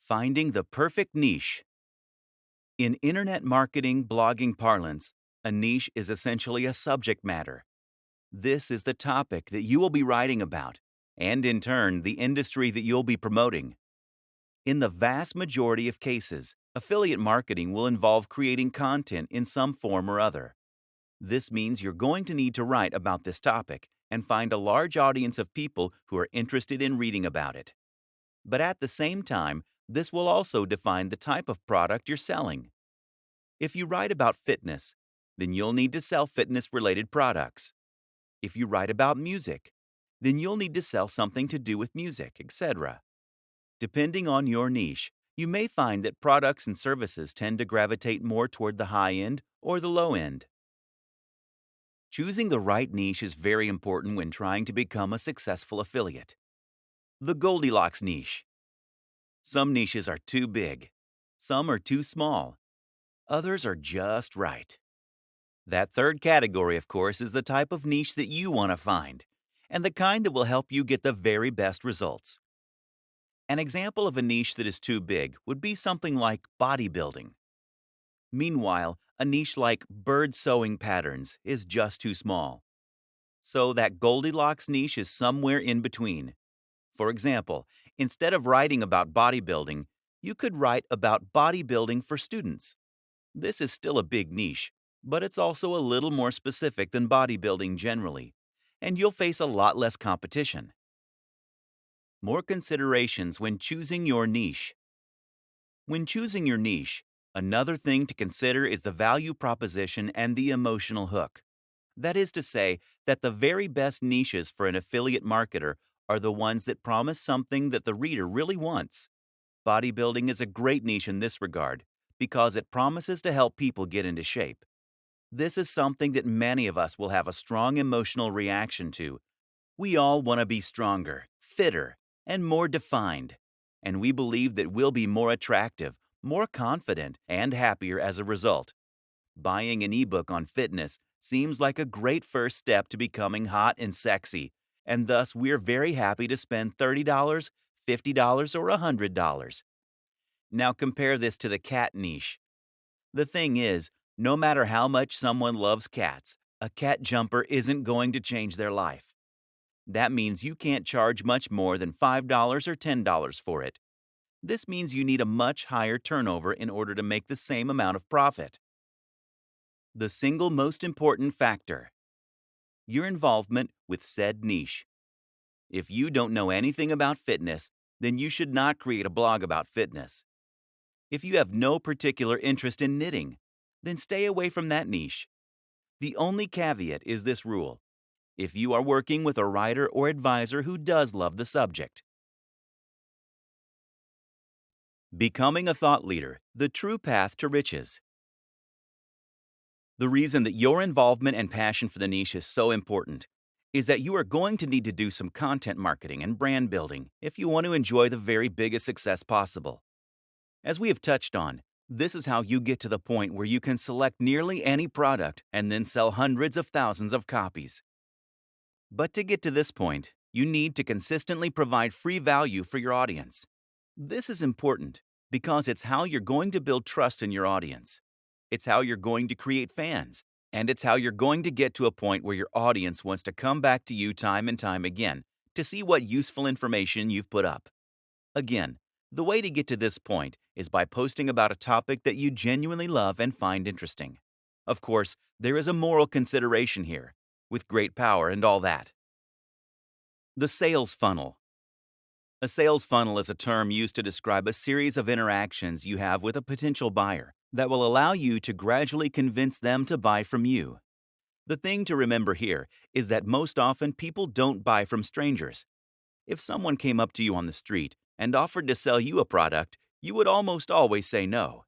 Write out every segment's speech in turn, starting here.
Finding the perfect niche. In internet marketing blogging parlance, a niche is essentially a subject matter. This is the topic that you will be writing about, and in turn, the industry that you'll be promoting. In the vast majority of cases, affiliate marketing will involve creating content in some form or other. This means you're going to need to write about this topic and find a large audience of people who are interested in reading about it. But at the same time, this will also define the type of product you're selling. If you write about fitness, then you'll need to sell fitness-related products. If you write about music, then you'll need to sell something to do with music, etc. Depending on your niche, you may find that products and services tend to gravitate more toward the high end or the low end. Choosing the right niche is very important when trying to become a successful affiliate. The Goldilocks niche. Some niches are too big. Some are too small. Others are just right. That third category, of course, is the type of niche that you want to find, and the kind that will help you get the very best results. An example of a niche that is too big would be something like bodybuilding. Meanwhile, a niche like bird sewing patterns is just too small. So that Goldilocks niche is somewhere in between. For example, instead of writing about bodybuilding, you could write about bodybuilding for students. This is still a big niche, but it's also a little more specific than bodybuilding generally, and you'll face a lot less competition. More considerations when choosing your niche. When choosing your niche, another thing to consider is the value proposition and the emotional hook. That is to say, that the very best niches for an affiliate marketer are the ones that promise something that the reader really wants. Bodybuilding is a great niche in this regard because it promises to help people get into shape. This is something that many of us will have a strong emotional reaction to. We all want to be stronger, fitter, and more defined. And we believe that we'll be more attractive, more confident, and happier as a result. Buying an ebook on fitness seems like a great first step to becoming hot and sexy, and thus we're very happy to spend $30, $50, or $100. Now compare this to the cat niche. The thing is, no matter how much someone loves cats, a cat jumper isn't going to change their life. That means you can't charge much more than $5 or $10 for it. This means you need a much higher turnover in order to make the same amount of profit. The single most important factor: your involvement with said niche. If you don't know anything about fitness, then you should not create a blog about fitness. If you have no particular interest in knitting, then stay away from that niche. The only caveat is this rule: if you are working with a writer or advisor who does love the subject. Becoming a thought leader, the true path to riches. The reason that your involvement and passion for the niche is so important is that you are going to need to do some content marketing and brand building if you want to enjoy the very biggest success possible. As we have touched on, this is how you get to the point where you can select nearly any product and then sell hundreds of thousands of copies. But to get to this point, you need to consistently provide free value for your audience. This is important because it's how you're going to build trust in your audience. It's how you're going to create fans, and it's how you're going to get to a point where your audience wants to come back to you time and time again to see what useful information you've put up. Again, the way to get to this point is by posting about a topic that you genuinely love and find interesting. Of course, there is a moral consideration here, with great power and all that. The sales funnel. A sales funnel is a term used to describe a series of interactions you have with a potential buyer that will allow you to gradually convince them to buy from you. The thing to remember here is that most often people don't buy from strangers. If someone came up to you on the street and offered to sell you a product, you would almost always say no.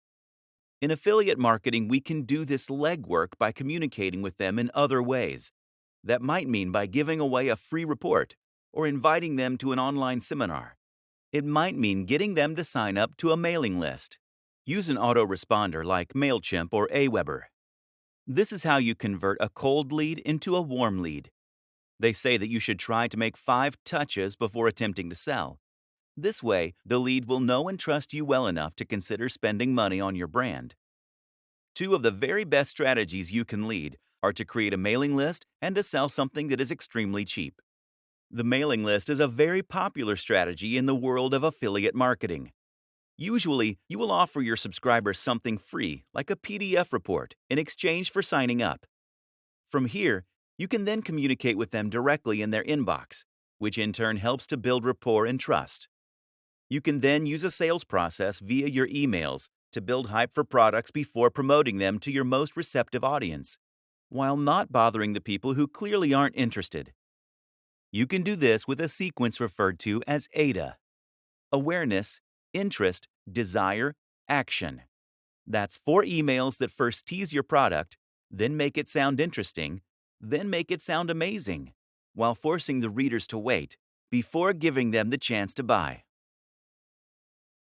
In affiliate marketing, we can do this legwork by communicating with them in other ways. That might mean by giving away a free report or inviting them to an online seminar. It might mean getting them to sign up to a mailing list. Use an autoresponder like MailChimp or Aweber. This is how you convert a cold lead into a warm lead. They say that you should try to make 5 touches before attempting to sell. This way, the lead will know and trust you well enough to consider spending money on your brand. Two of the very best strategies you can lead are to create a mailing list and to sell something that is extremely cheap. The mailing list is a very popular strategy in the world of affiliate marketing. Usually, you will offer your subscribers something free, like a PDF report, in exchange for signing up. From here, you can then communicate with them directly in their inbox, which in turn helps to build rapport and trust. You can then use a sales process via your emails to build hype for products before promoting them to your most receptive audience, while not bothering the people who clearly aren't interested. You can do this with a sequence referred to as AIDA: awareness, interest, desire, action. That's 4 emails that first tease your product, then make it sound interesting, then make it sound amazing, while forcing the readers to wait before giving them the chance to buy.